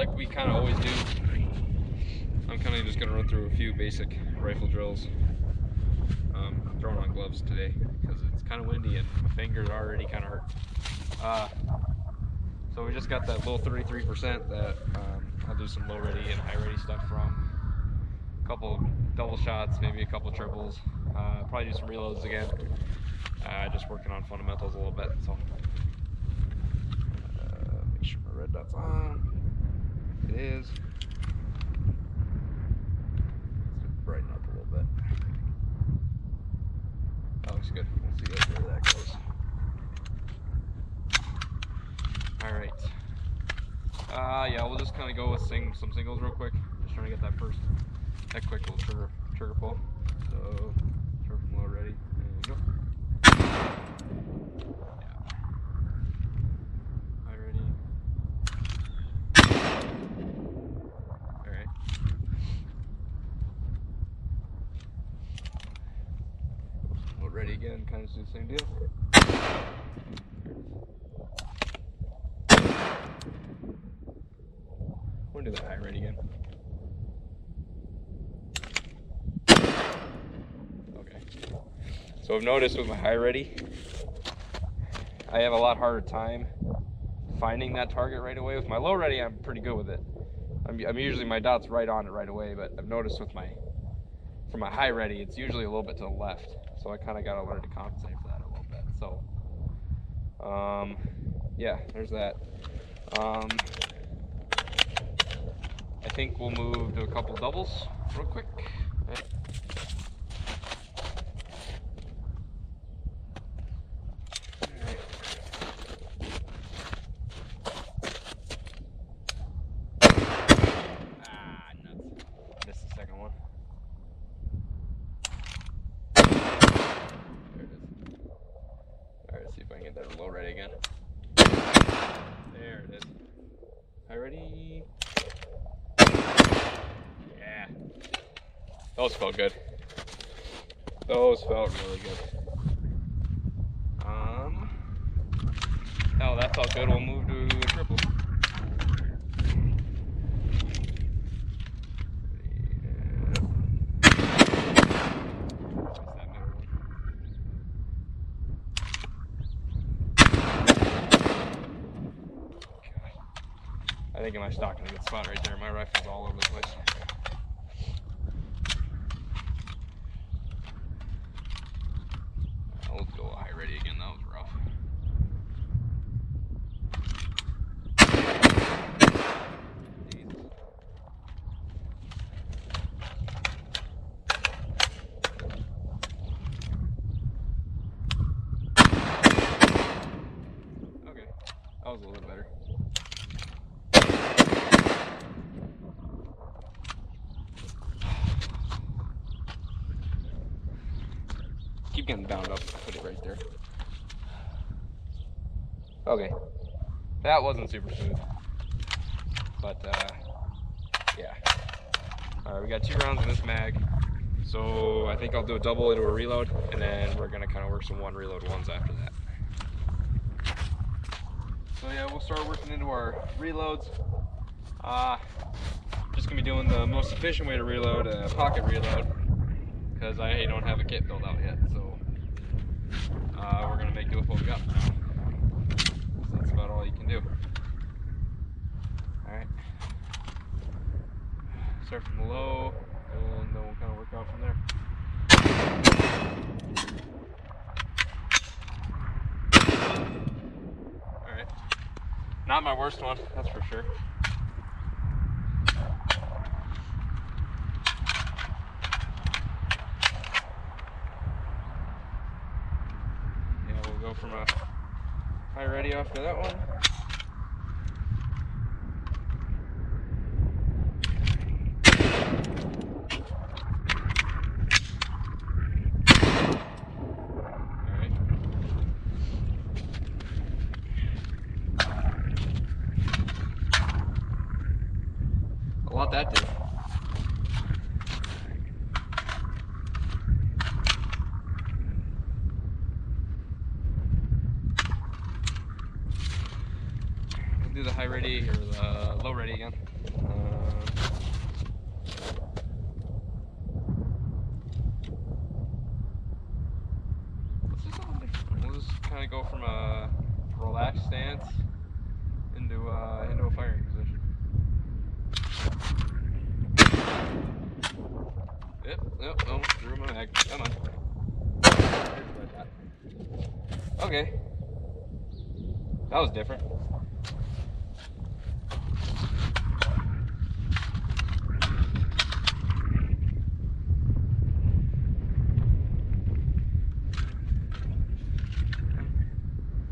like we kind of always do, I'm kind of just going to run through a few basic rifle drills. I'm throwing on gloves today because it's kind of windy and my fingers are already kind of hurt. So we just got that little 33% that I'll do some low ready and high ready stuff from. A couple double shots, maybe a couple triples. Probably do some reloads again. Just working on fundamentals a little bit. So make sure my red dot's on. It is. Let's brighten up a little bit. That looks good. We'll see where that goes. All right. Yeah, we'll just kind of go with some singles real quick. Just trying to get that quick little trigger pull. So, start from low ready and go. Yeah. High ready. All right. Low ready again, kind of do the same deal. We'll do the high ready again. Okay. So I've noticed with my high ready, I have a lot harder time finding that target right away. With my low ready, I'm pretty good with it. I'm usually, my dot's right on it right away, but I've noticed for my high ready, it's usually a little bit to the left. So I kind of got to learn to compensate for that a little bit. So, yeah, there's that. I think we'll move to a couple doubles real quick. Nuts. Missed the second one. There it is. Alright, let's see if I can get that low ready again. There it is. High ready. Yeah. Those felt good. Those felt really good. Oh, that felt good. We'll move to a triple. I think I stock in a good spot right there. My rifle's all over the place. Let's go high ready again. That was rough. Okay, that was a little better. Keep getting bound up. Put it right there. Okay, that wasn't super smooth, but yeah. All right, we got 2 rounds in this mag, so I think I'll do a double into a reload, and then we're gonna kind of work some 1 reload ones after that. So yeah, we'll start working into our reloads. Just gonna be doing the most efficient way to reload, a pocket reload, because I don't have a kit built out yet. So we're gonna make do with what we got for now. So that's about all you can do. All right. Start from the low, and then we'll kind of work out from there. All right. Not my worst one, that's for sure. Go from a high ready after that one. Alright. A lot that did. Do do the high ready or the low ready again. Let's do something different. We'll just kind of go from a relaxed stance into a firing position. Yep, oh, threw my mag. Come on. Okay. That was different.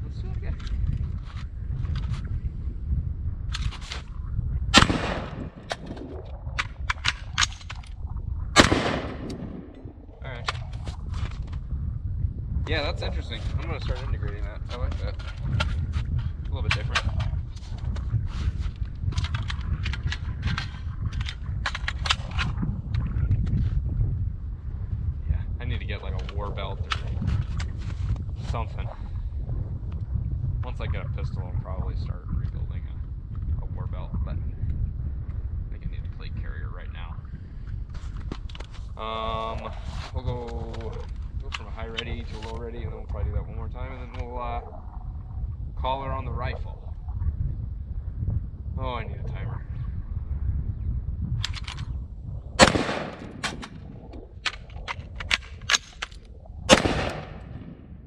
Let's do it again. Alright. Yeah, that's interesting. I'm going to start integrating that. I like that. A little bit different. Yeah, I need to get like a war belt or something. Once I get a pistol, I'll probably start rebuilding a war belt, but I think I need a plate carrier right now. We'll go from a high ready to a low ready, and then we'll probably do that one more time, and then we'll call her on the rifle. Oh, I need a timer.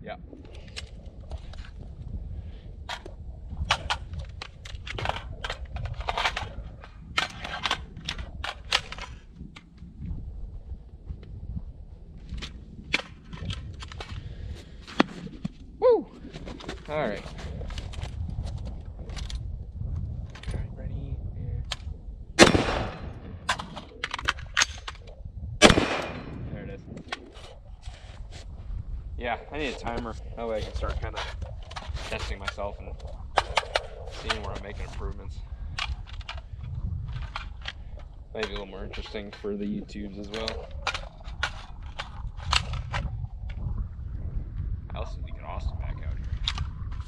Yeah. Woo! All right. Ready? There it is. Yeah, I need a timer. That way I can start kind of testing myself and seeing where I'm making improvements. Maybe a little more interesting for the YouTubes as well. I also need to get Austin back out here.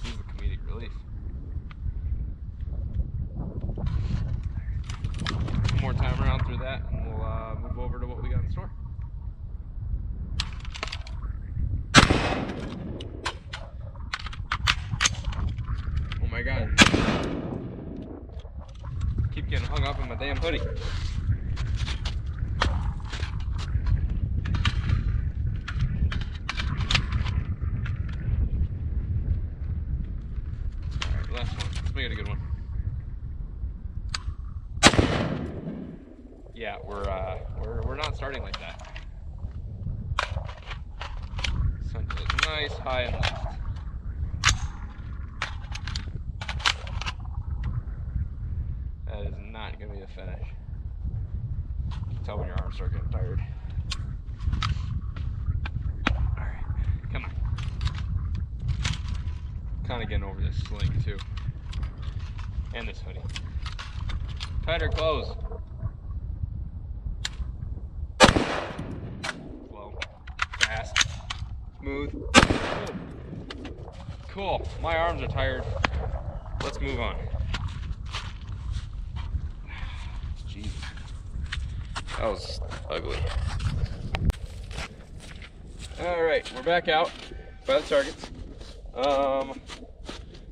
He's the comedic relief. One more time around through that, and we'll move over to what we got in store. Oh my god. Keep getting hung up in my damn hoodie. Alright, last one. Let's make it a good one. Yeah, we're not starting like that. Sent it nice, high and left. That is not gonna be a finish. You can tell when your arms start getting tired. Alright, come on. Kinda getting over this sling too. And this hoodie. Tighter clothes. Slow. Fast. Smooth. Cool. My arms are tired. Let's move on. Jeez. That was ugly. Alright, we're back out by the targets.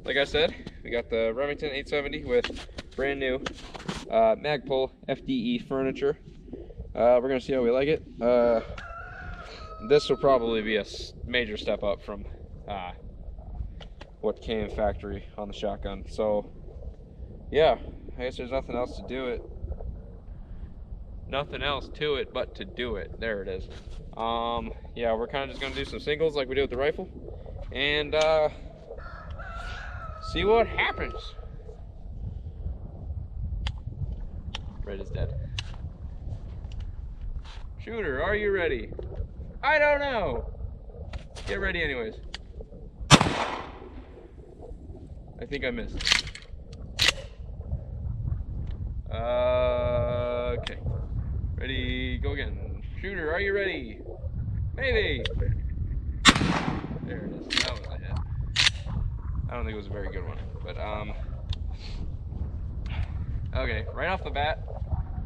Like I said, we got the Remington 870 with brand new Magpul FDE furniture. We're gonna see how we like it. This will probably be a major step up from what came factory on the shotgun. So yeah, I guess there's nothing else to do it. Nothing else to it but to do it. There it is. Yeah, we're kind of just gonna do some singles like we did with the rifle, and see what happens. Red is dead. Shooter, are you ready? I don't know. Get ready anyways. I think I missed. Okay. Ready, go again. Shooter, are you ready? Maybe. There it is. That was a hit. I don't think it was a very good one, but Okay, right off the bat,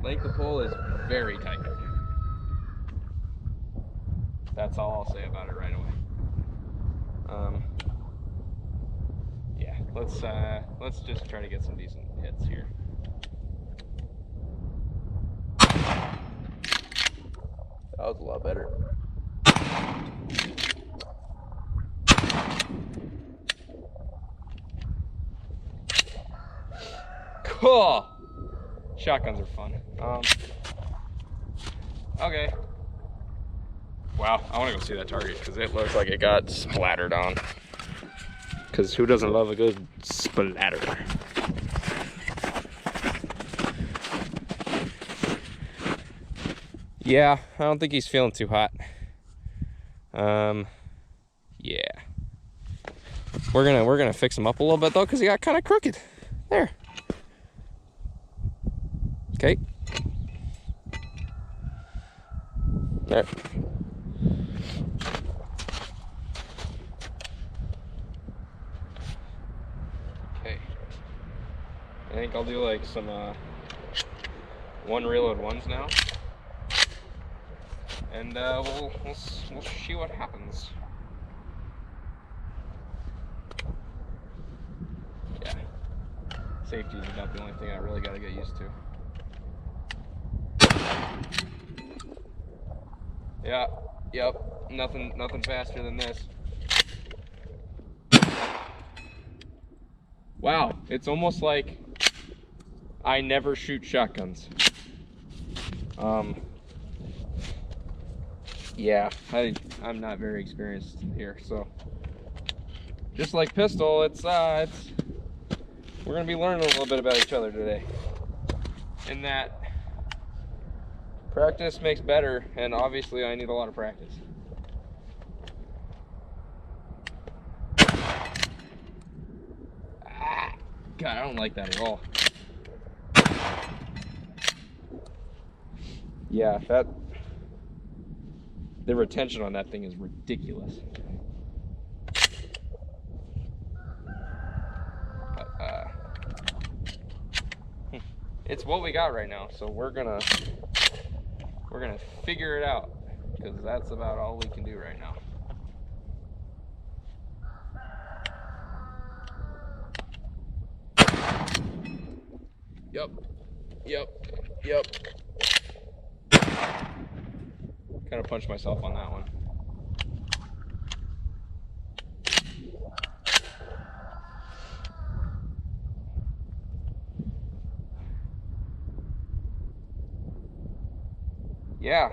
length of pull is very tight. That's all I'll say about it right away. Yeah, let's just try to get some decent hits here. That was a lot better. Cool. Shotguns are fun. Okay. Wow, I want to go see that target because it looks like it got splattered on. Because who doesn't love a good splatter? Yeah, I don't think he's feeling too hot. Yeah. We're gonna fix him up a little bit though, because he got kind of crooked. There. Okay. There. Okay. I think I'll do like some one reload ones now, and we'll see what happens. Yeah. Safety is about the only thing I really got to get used to. Yeah, yep, nothing faster than this. Wow, it's almost like I never shoot shotguns. Yeah, I'm not very experienced here, so just like pistol, it's we're gonna be learning a little bit about each other today. In that practice makes better, and obviously I need a lot of practice. God, I don't like that at all. Yeah, the retention on that thing is ridiculous. But, it's what we got right now, so we're gonna figure it out, because that's about all we can do right now. Yep. Kind of punched myself on that one. Yeah,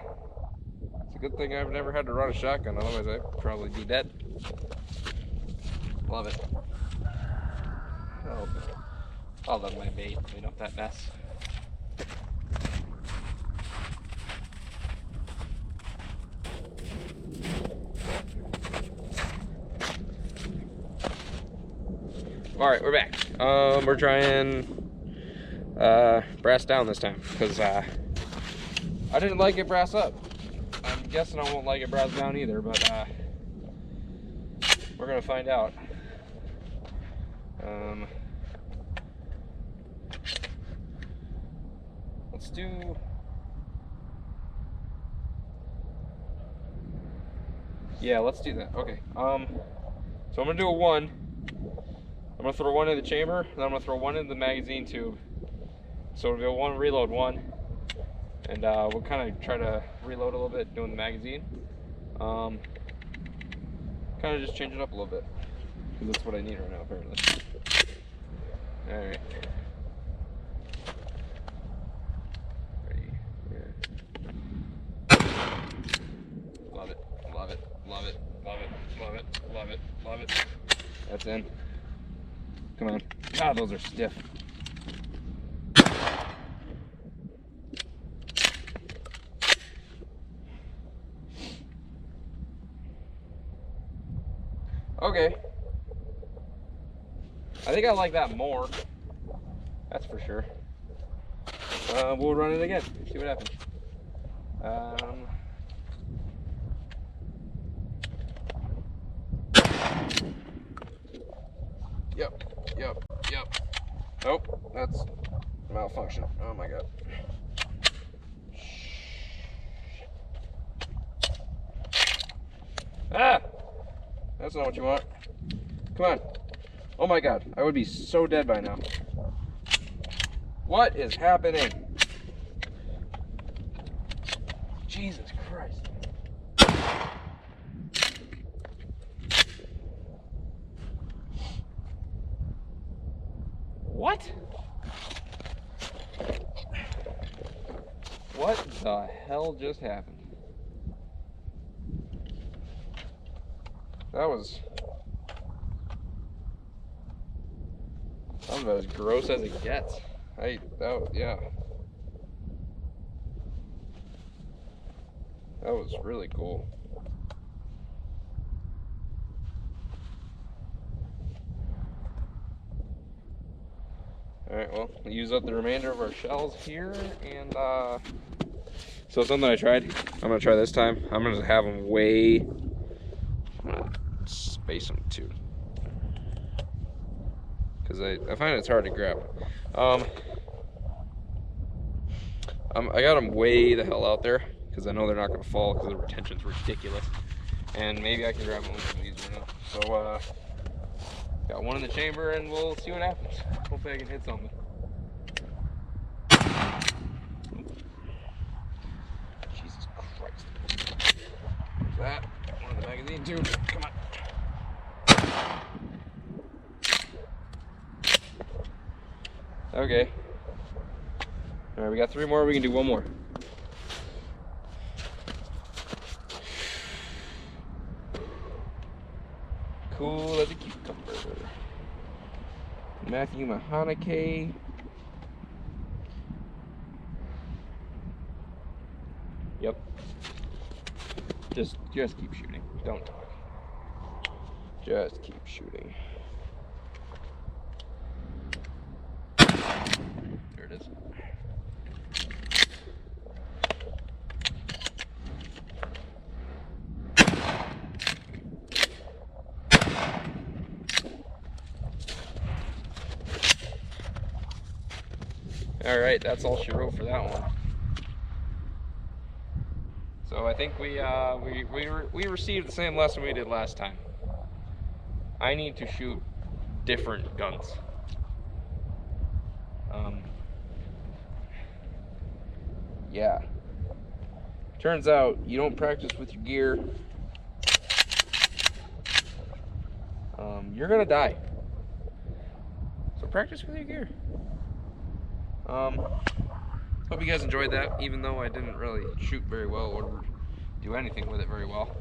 it's a good thing I've never had to run a shotgun, otherwise I'd probably be dead. Love it. Oh, I'll let my mate clean up that mess. All right, we're back. We're trying brass down this time, because I didn't like it brass up. I'm guessing I won't like it brass down either, but we're gonna find out. Let's do. Yeah, let's do that. Okay. So I'm gonna do a one. I'm gonna throw one in the chamber, and I'm gonna throw one in the magazine tube. So it'll be a one reload one, and we'll kind of try to reload a little bit doing the magazine. Kind of just change it up a little bit, because that's what I need right now apparently. All right. Ready? Yeah. Love it. Love it. Love it. Love it. Love it. Love it. Love it. That's in. Come on. Ah, those are stiff. Okay. I think I like that more. That's for sure. We'll run it again. See what happens. Yep. Oh, that's malfunction. Oh my god. Ah! That's not what you want. Come on. Oh my god, I would be so dead by now. What is happening? Jesus Christ. What? What the hell just happened? That was about as gross as it gets. Yeah. That was really cool. Alright, well, we'll use up the remainder of our shells here, and so something I tried, I'm gonna try this time. I'm gonna have them I'm gonna space them too, because I find it's hard to grab. I got them way the hell out there, because I know they're not gonna fall, because the retention's ridiculous. And maybe I can grab them a little bit easier now. So, got one in the chamber, and we'll see what happens. Hopefully I can hit something. Jesus Christ. There's that. One in the magazine too. Come on. Okay. Alright, we got 3 more. We can do 1 more. Cool as a cucumber. Matthew Mahanake. Yep. Just keep shooting. Don't talk. Just keep shooting. There it is. All right, that's all she wrote for that one. So I think we received the same lesson we did last time. I need to shoot different guns. Yeah. Turns out you don't practice with your gear, you're gonna die. So practice with your gear. Hope you guys enjoyed that, even though I didn't really shoot very well or do anything with it very well.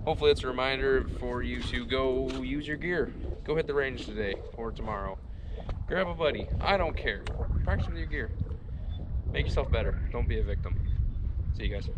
Hopefully it's a reminder for you to go use your gear. Go hit the range today or tomorrow. Grab a buddy. I don't care. Practice with your gear. Make yourself better. Don't be a victim. See you guys.